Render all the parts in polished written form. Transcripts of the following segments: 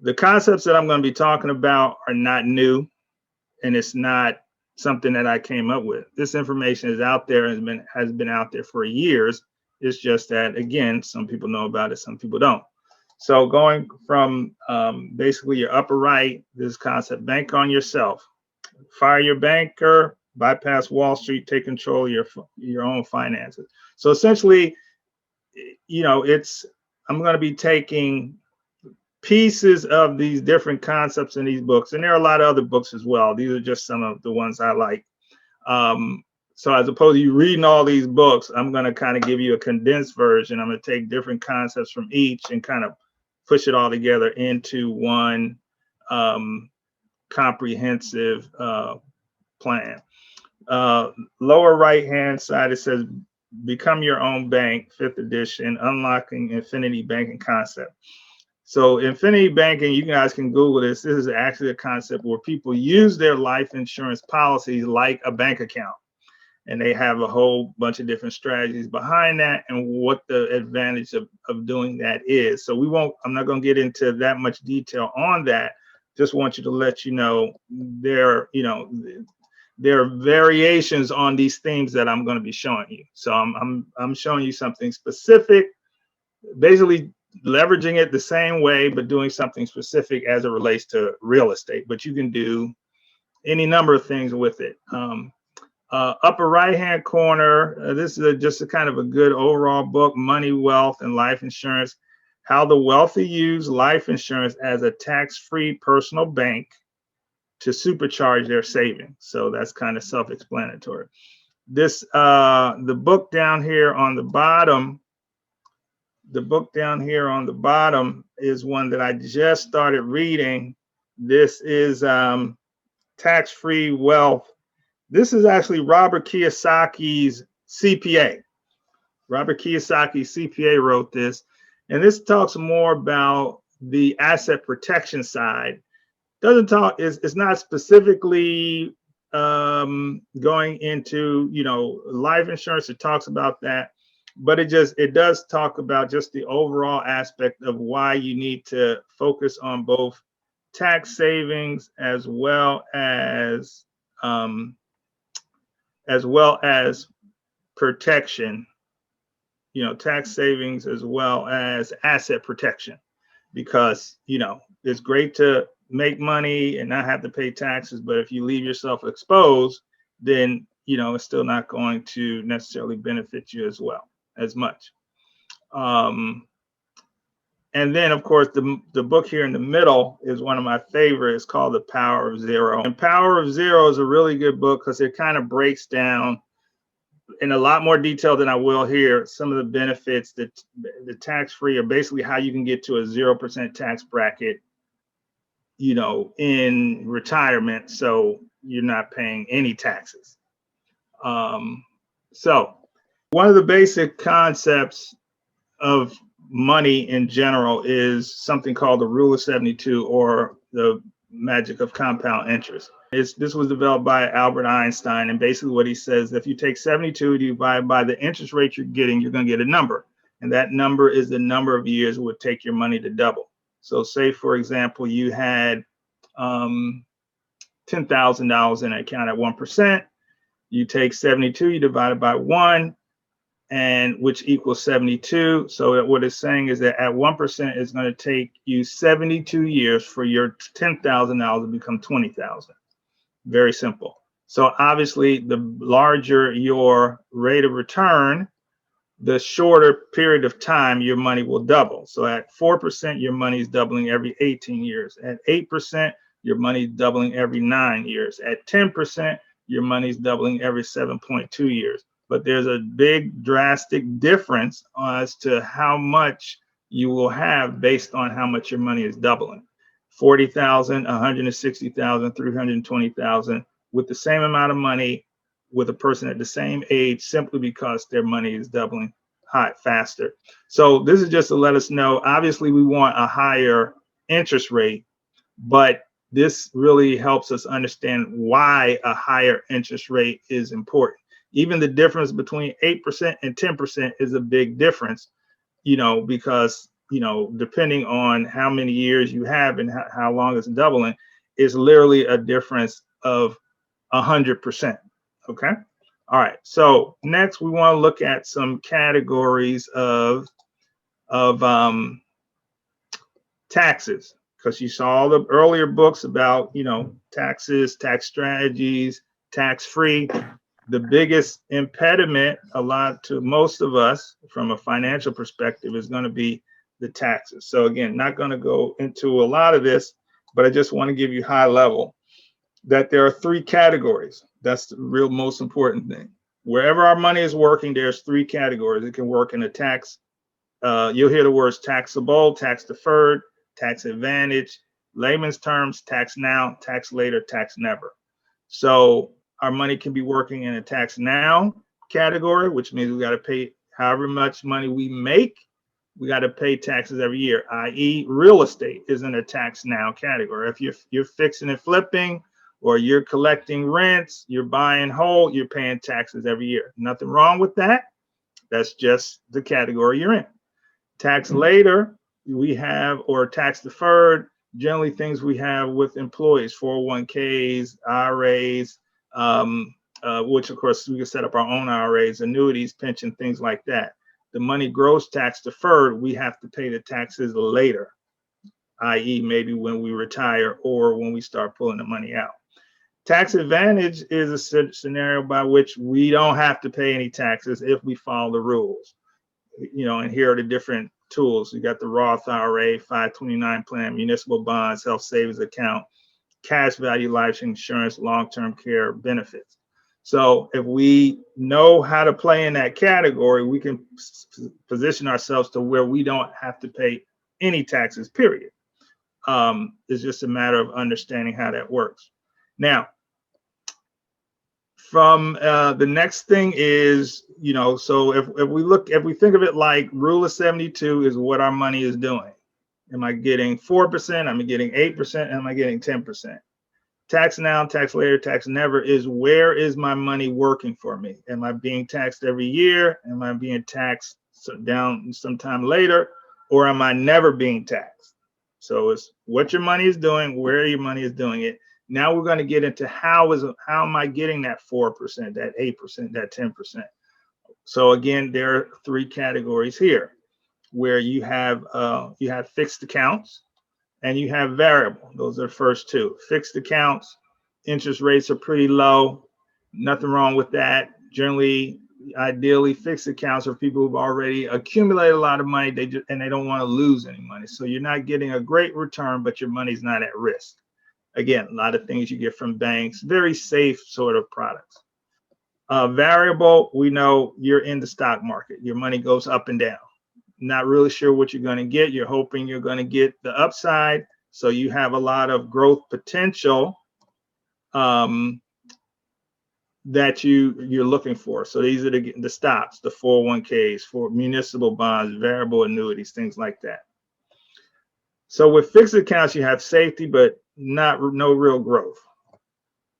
The concepts that I'm going to be talking about are not new, and it's not something that I came up with. This information is out there, has been out there for years. It's just that, again, some people know about it, some people don't. So going from basically your upper right, this concept: bank on yourself, fire your banker, bypass Wall Street, take control of your own finances. So essentially, it's I'm going to be taking pieces of these different concepts in these books, and there are a lot of other books as well. These are just some of the ones I like. So as opposed to you reading all these books, I'm going to kind of give you a condensed version. I'm going to take different concepts from each and kind of push it all together into one comprehensive plan. Lower right hand side, it says become your own bank, 5th edition, unlocking infinity banking concept. So infinity banking, you guys can Google this. This is actually a concept where people use their life insurance policies like a bank account. And they have a whole bunch of different strategies behind that and what the advantage of doing that is. So I'm not going to get into that much detail on that. Just want you to let you know there are variations on these themes that I'm going to be showing you. So I'm showing you something specific, basically leveraging it the same way, but doing something specific as it relates to real estate. But you can do any number of things with it. Upper right-hand corner, this is just a kind of a good overall book: Money, Wealth, and Life Insurance, how the wealthy use life insurance as a tax-free personal bank to supercharge their savings. So that's kind of self-explanatory. The book down here on the bottom, is one that I just started reading. This is Tax-Free Wealth. This is actually Robert Kiyosaki's CPA. Robert Kiyosaki's CPA wrote this, and this talks more about the asset protection side. It's not specifically going into life insurance. It talks about that, but it does talk about just the overall aspect of why you need to focus on both tax savings as well as protection, tax savings as well as asset protection, because, it's great to make money and not have to pay taxes. But if you leave yourself exposed, then, it's still not going to necessarily benefit you as much. And then, of course, the book here in the middle is one of my favorites, called The Power of Zero. And Power of Zero is a really good book because it kind of breaks down in a lot more detail than I will here some of the benefits that the tax-free, are basically how you can get to a 0% tax bracket, in retirement, so you're not paying any taxes. So one of the basic concepts of money in general is something called the rule of 72, or the magic of compound interest. This was developed by Albert Einstein, and basically what he says, if you take 72 and you divide by the interest rate you're getting, you're going to get a number, and that number is the number of years it would take your money to double. So say, for example, you had $10,000 in an account at 1%. You take 72, you divide it by 1, and which equals 72. So what it's saying is that at 1%, it's going to take you 72 years for your $10,000 to become 20,000. Very simple. So obviously, the larger your rate of return, the shorter period of time your money will double. So at 4%, your money is doubling every 18 years. At 8%, your money is doubling every 9 years. At 10%, your money is doubling every 7.2 years. But there's a big drastic difference as to how much you will have based on how much your money is doubling. 40,000, 160,000, 320,000 with the same amount of money with a person at the same age, simply because their money is doubling faster. So this is just to let us know, obviously we want a higher interest rate, but this really helps us understand why a higher interest rate is important. Even the difference between 8% and 10% is a big difference, because depending on how many years you have and how long it's doubling, is literally a difference of 100%. Okay. All right. So next we want to look at some categories of taxes, because you saw all the earlier books about, taxes, tax strategies, tax free. The biggest impediment to most of us from a financial perspective is going to be the taxes. So again, not going to go into a lot of this, but I just want to give you high level that there are three categories. That's the real most important thing. Wherever our money is working, there's three categories. It can work in a tax. You'll hear the words taxable, tax deferred, tax advantage, layman's terms, tax now, tax later, tax never. So our money can be working in a tax now category, which means we got to pay however much money we make, we got to pay taxes every year, i.e. real estate is in a tax now category. If you're fixing and flipping, or you're collecting rents, you're buying whole, you're paying taxes every year. Nothing wrong with that. That's just the category you're in. Tax later, we have, or tax deferred, generally things we have with employees, 401ks, IRAs, which of course we can set up our own IRAs, annuities, pension, things like that. The money grows tax deferred, we have to pay the taxes later, i.e. maybe when we retire or when we start pulling the money out. Tax advantage is a scenario by which we don't have to pay any taxes if we follow the rules. And here are the different tools. You got the Roth IRA, 529 plan, municipal bonds, health savings account, cash value life insurance, long-term care benefits. So if we know how to play in that category, we can position ourselves to where we don't have to pay any taxes, period. It's just a matter of understanding how that works. Now, from the next thing is, so if we think of it like rule of 72 is what our money is doing. Am I getting 4%? Am I getting 8%? Am I getting 10%? Tax now, tax later, tax never is where is my money working for me? Am I being taxed every year? Am I being taxed down sometime later? Or am I never being taxed? So it's what your money is doing, where your money is doing it. Now we're going to get into how am I getting that 4%, that 8%, that 10%. So again, there are three categories here where you have fixed accounts and you have variable. Those are the first two. Fixed accounts, interest rates are pretty low. Nothing wrong with that. Generally, ideally, fixed accounts are people who've already accumulated a lot of money and they don't want to lose any money. So you're not getting a great return, but your money's not at risk. Again, a lot of things you get from banks, very safe sort of products. Variable, we know you're in the stock market. Your money goes up and down. Not really sure what you're going to get. You're hoping you're going to get the upside. So you have a lot of growth potential that you're looking for. So these are the stocks, the 401ks, for municipal bonds, variable annuities, things like that. So with fixed accounts, you have safety, but no real growth.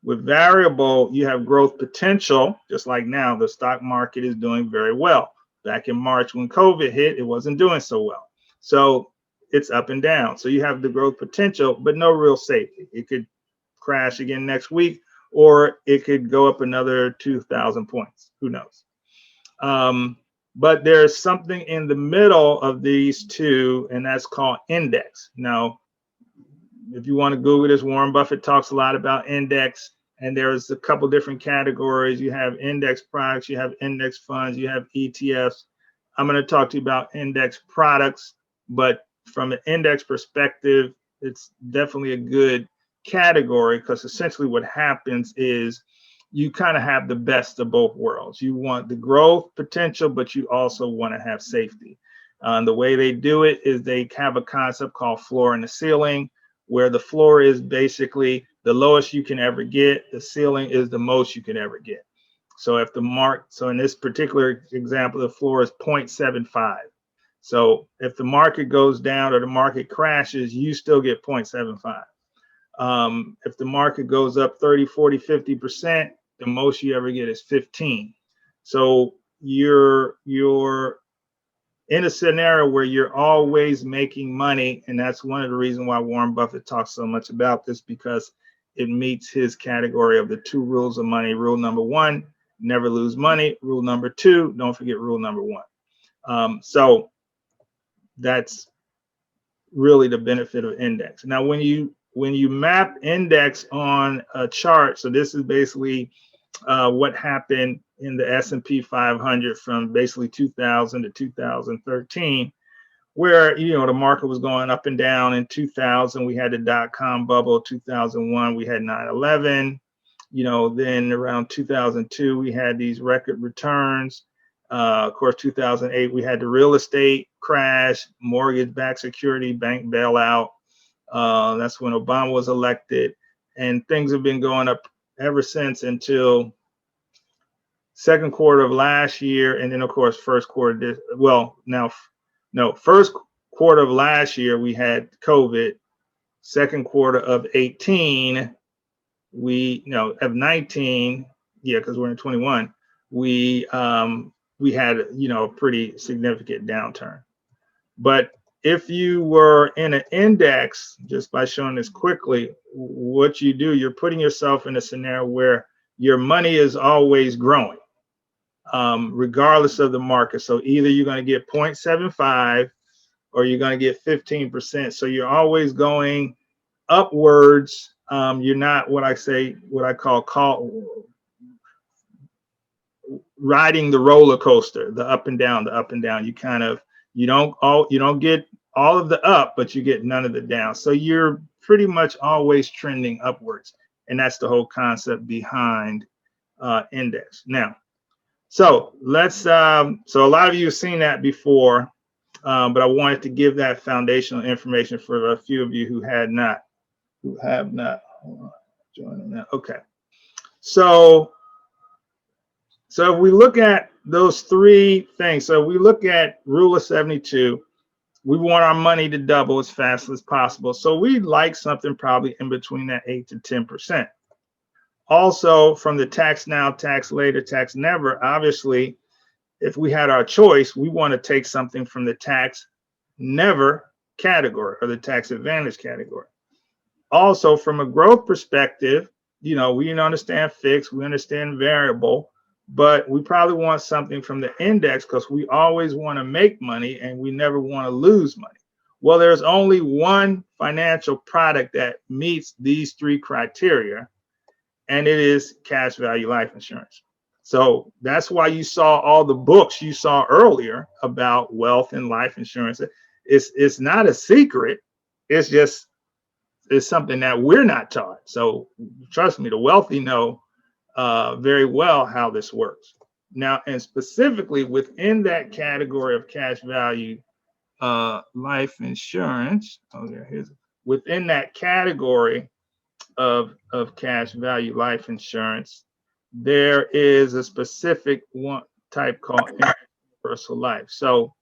With variable, you have growth potential, just like now, the stock market is doing very well. Back in March when COVID hit, it wasn't doing so well. So it's up and down. So you have the growth potential, but no real safety. It could crash again next week, or it could go up another 2,000 points. Who knows? But there's something in the middle of these two, and that's called index. Now, if you want to Google this, Warren Buffett talks a lot about index, and there's a couple different categories. You have index products, you have index funds, you have ETFs. I'm going to talk to you about index products, but from an index perspective, it's definitely a good category because essentially what happens is you kind of have the best of both worlds. You want the growth potential, but you also want to have safety. The way they do it is they have a concept called floor and the ceiling, where the floor is basically the lowest you can ever get. The ceiling is the most you can ever get. So if so in this particular example, the floor is 0.75. So if the market goes down or the market crashes, you still get 0.75. If the market goes up 30, 40, 50%, the most you ever get is 15. So your in a scenario where you're always making money, and that's one of the reasons why Warren Buffett talks so much about this, because it meets his category of the 2 rules of money. Rule number 1, never lose money. Rule number 2, don't forget rule number 1. So that's really the benefit of index. Now, when you map index on a chart, so this is basically what happened in the S&P 500 from basically 2000 to 2013, where the market was going up and down. In 2000 we had the dot-com bubble. 2001 we had 9/11. Then around 2002 we had these record returns. Of course, 2008 we had the real estate crash, mortgage-backed security bank bailout. That's when Obama was elected, and things have been going up ever since until second quarter of last year, and then of course first quarter. First quarter of last year we had COVID. Second quarter of 18, of 19, because we're in 21, we had a pretty significant downturn. But if you were in an index, just by showing this quickly, what you do, you're putting yourself in a scenario where your money is always growing, regardless of the market. So either you're going to get 0.75 or you're going to get 15%. So you're always going upwards. You're not what I call riding the roller coaster, the up and down, the up and down. You don't get all of the up, but you get none of the down. So you're pretty much always trending upwards. And that's the whole concept behind index. Now, so so a lot of you have seen that before, but I wanted to give that foundational information for a few of you who have not joining that. Okay. So if we look at those 3 things, so we look at rule of 72, we want our money to double as fast as possible. So we'd like something probably in between that 8 to 10%. Also, from the tax now, tax later, tax never, obviously, if we had our choice, we want to take something from the tax never category or the tax advantage category. Also, from a growth perspective, we understand fixed, we understand variable, but we probably want something from the index because we always want to make money and we never want to lose money. Well, there's only one financial product that meets these 3 criteria, and it is cash value life insurance. So that's why you saw all the books you saw earlier about wealth and life insurance. It's not a secret. It's something that we're not taught. So trust me, the wealthy know very well how this works. Now, and specifically within that category of cash value life insurance, within that category of cash value life insurance, there is a specific one type called universal life. So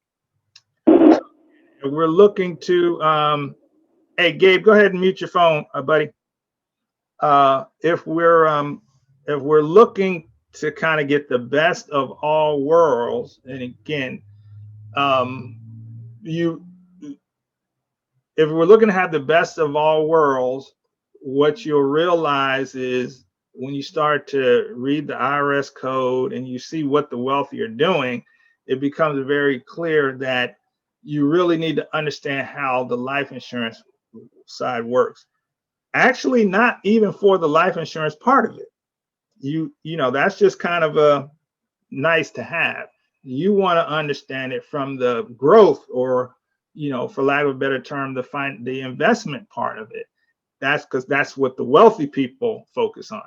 we're looking to hey Gabe, go ahead and mute your phone, buddy. If we're looking to kind of get the best of all worlds, and again, if we're looking to have the best of all worlds, what you'll realize is when you start to read the IRS code and you see what the wealthy are doing, it becomes very clear that you really need to understand how the life insurance side works. Actually, not even for the life insurance part of it. That's just kind of a nice to have. You want to understand it from the growth, or for lack of a better term, the investment part of it. That's because that's what the wealthy people focus on.